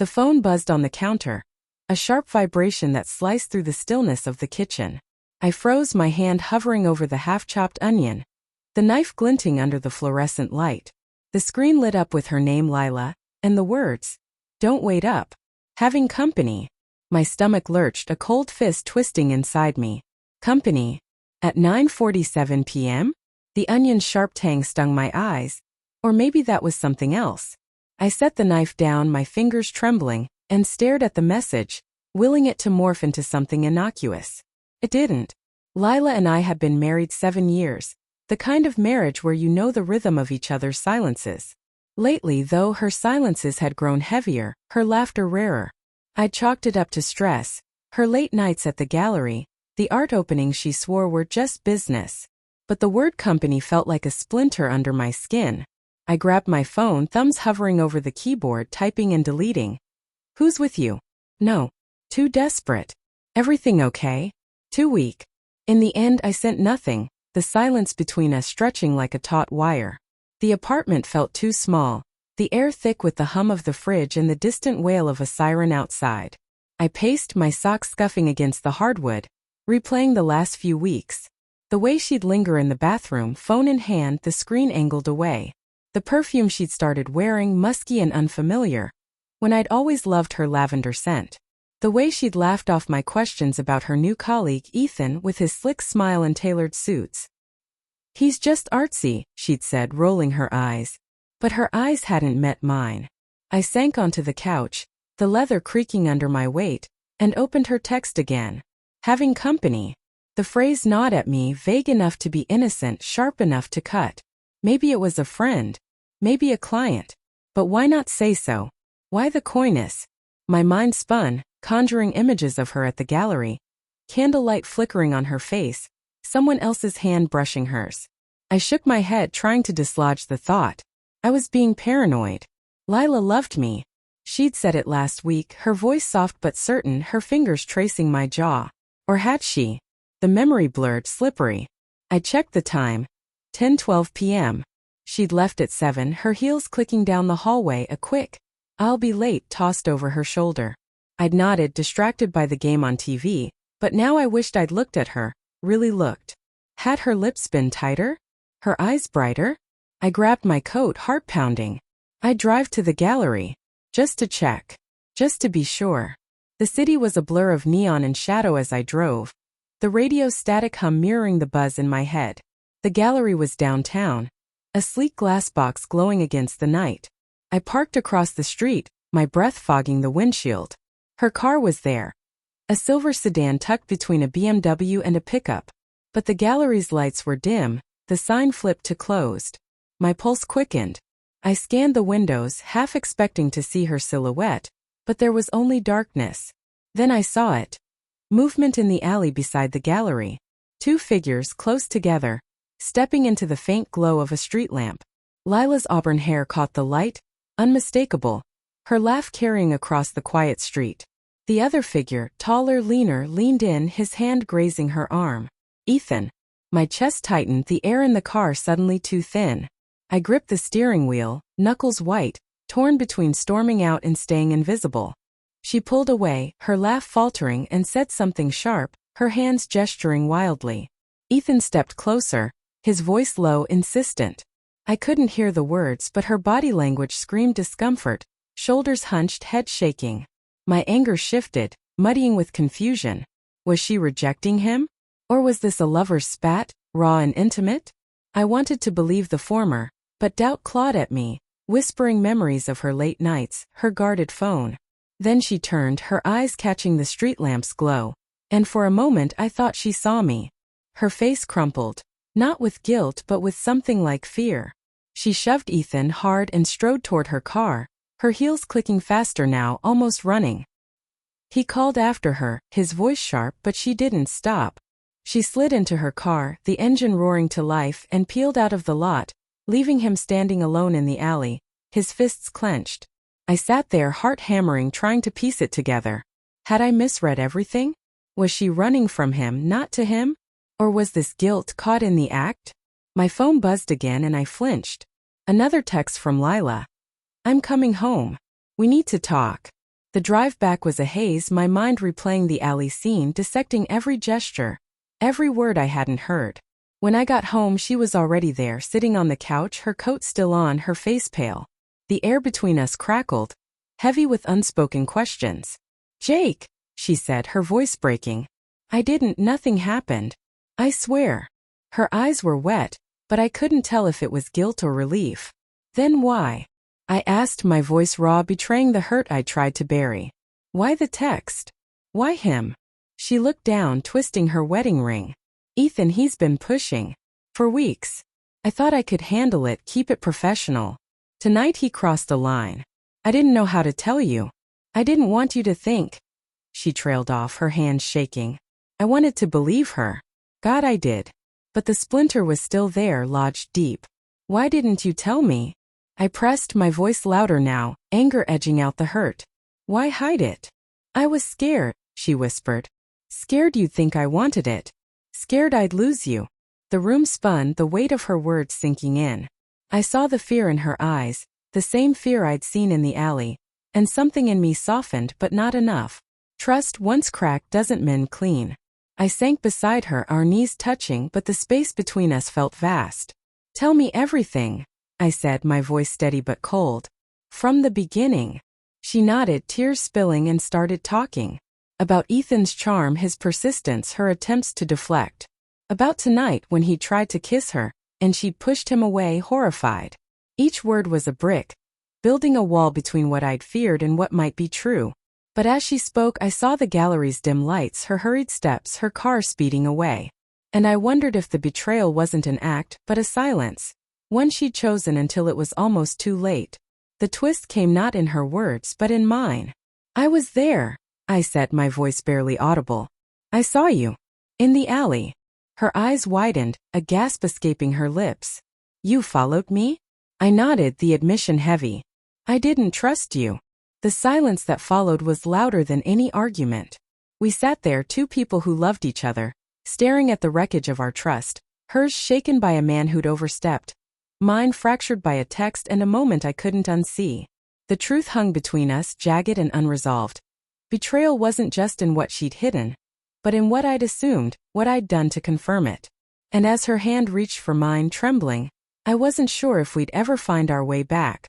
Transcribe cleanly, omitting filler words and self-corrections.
The phone buzzed on the counter, a sharp vibration that sliced through the stillness of the kitchen. I froze, my hand hovering over the half-chopped onion, the knife glinting under the fluorescent light. The screen lit up with her name, Lila, and the words, "Don't wait up. Having company." My stomach lurched, a cold fist twisting inside me. Company? At 9:47 p.m.? The onion's sharp tang stung my eyes. Or maybe that was something else. I set the knife down, my fingers trembling, and stared at the message, willing it to morph into something innocuous. It didn't. Lila and I had been married 7 years, the kind of marriage where you know the rhythm of each other's silences. Lately, though, her silences had grown heavier, her laughter rarer. I chalked it up to stress, her late nights at the gallery, the art openings she swore were just business. But the word company felt like a splinter under my skin. I grabbed my phone, thumbs hovering over the keyboard, typing and deleting. "Who's with you?" "No." "Too desperate." "Everything okay?" "Too weak." In the end, I sent nothing, the silence between us stretching like a taut wire. The apartment felt too small, the air thick with the hum of the fridge and the distant wail of a siren outside. I paced, my socks scuffing against the hardwood, replaying the last few weeks. The way she'd linger in the bathroom, phone in hand, the screen angled away. The perfume she'd started wearing, musky and unfamiliar, when I'd always loved her lavender scent. The way she'd laughed off my questions about her new colleague, Ethan, with his slick smile and tailored suits. "He's just artsy," she'd said, rolling her eyes. But her eyes hadn't met mine. I sank onto the couch, the leather creaking under my weight, and opened her text again. "Having company." The phrase gnawed at me, vague enough to be innocent, sharp enough to cut. Maybe it was a friend, maybe a client. But why not say so? Why the coyness? My mind spun, conjuring images of her at the gallery, candlelight flickering on her face, someone else's hand brushing hers. I shook my head, trying to dislodge the thought. I was being paranoid. Lila loved me. She'd said it last week, her voice soft but certain, her fingers tracing my jaw. Or had she? The memory blurred, slippery. I checked the time. 10:12 p.m. She'd left at 7, her heels clicking down the hallway, a quick, "I'll be late," tossed over her shoulder. I'd nodded, distracted by the game on TV, but now I wished I'd looked at her, really looked. Had her lips been tighter? Her eyes brighter? I grabbed my coat, heart pounding. I'd drive to the gallery. Just to check. Just to be sure. The city was a blur of neon and shadow as I drove, the radio's static hum mirroring the buzz in my head. The gallery was downtown, a sleek glass box glowing against the night. I parked across the street, my breath fogging the windshield. Her car was there, a silver sedan tucked between a BMW and a pickup. But the gallery's lights were dim, the sign flipped to closed. My pulse quickened. I scanned the windows, half expecting to see her silhouette, but there was only darkness. Then I saw it. Movement in the alley beside the gallery. 2 figures close together, stepping into the faint glow of a street lamp. Lila's auburn hair caught the light, unmistakable, her laugh carrying across the quiet street. The other figure, taller, leaner, leaned in, his hand grazing her arm. Ethan. My chest tightened, the air in the car suddenly too thin. I gripped the steering wheel, knuckles white, torn between storming out and staying invisible. She pulled away, her laugh faltering, and said something sharp, her hands gesturing wildly. Ethan stepped closer, his voice low, insistent. I couldn't hear the words, but her body language screamed discomfort, shoulders hunched, head shaking. My anger shifted, muddying with confusion. Was she rejecting him? Or was this a lover's spat, raw and intimate? I wanted to believe the former, but doubt clawed at me, whispering memories of her late nights, her guarded phone. Then she turned, her eyes catching the street lamp's glow, and for a moment I thought she saw me. Her face crumpled, not with guilt but with something like fear. She shoved Ethan hard and strode toward her car, her heels clicking faster now, almost running. He called after her, his voice sharp, but she didn't stop. She slid into her car, the engine roaring to life, and peeled out of the lot, leaving him standing alone in the alley, his fists clenched. I sat there, heart hammering, trying to piece it together. Had I misread everything? Was she running from him, not to him? Or was this guilt caught in the act? My phone buzzed again and I flinched. Another text from Lila. "I'm coming home. We need to talk." The drive back was a haze, my mind replaying the alley scene, dissecting every gesture, every word I hadn't heard. When I got home, she was already there, sitting on the couch, her coat still on, her face pale. The air between us crackled, heavy with unspoken questions. "Jake," she said, her voice breaking. Nothing happened. I swear." Her eyes were wet, but I couldn't tell if it was guilt or relief. "Then why?" I asked, my voice raw, betraying the hurt I tried to bury. "Why the text? Why him?" She looked down, twisting her wedding ring. "Ethan, he's been pushing. For weeks. I thought I could handle it, keep it professional. Tonight he crossed the line. I didn't know how to tell you. I didn't want you to think." She trailed off, her hands shaking. I wanted to believe her. God, I did. But the splinter was still there, lodged deep. "Why didn't you tell me?" I pressed, my voice louder now, anger edging out the hurt. "Why hide it?" "I was scared," she whispered. "Scared you'd think I wanted it. Scared I'd lose you." The room spun, the weight of her words sinking in. I saw the fear in her eyes, the same fear I'd seen in the alley, and something in me softened, but not enough. Trust once cracked doesn't mend clean. I sank beside her, our knees touching, but the space between us felt vast. "Tell me everything," I said, my voice steady but cold. "From the beginning." She nodded, tears spilling, and started talking. About Ethan's charm, his persistence, her attempts to deflect. About tonight when he tried to kiss her, and she pushed him away, horrified. Each word was a brick, building a wall between what I'd feared and what might be true. But as she spoke, I saw the gallery's dim lights, her hurried steps, her car speeding away. And I wondered if the betrayal wasn't an act, but a silence. One she'd chosen until it was almost too late. The twist came not in her words, but in mine. "I was there," I said, my voice barely audible. "I saw you. In the alley." Her eyes widened, a gasp escaping her lips. "You followed me?" I nodded, the admission heavy. "I didn't trust you." The silence that followed was louder than any argument. We sat there, two people who loved each other, staring at the wreckage of our trust, hers shaken by a man who'd overstepped, mine fractured by a text and a moment I couldn't unsee. The truth hung between us, jagged and unresolved. Betrayal wasn't just in what she'd hidden, but in what I'd assumed, what I'd done to confirm it. And as her hand reached for mine, trembling, I wasn't sure if we'd ever find our way back.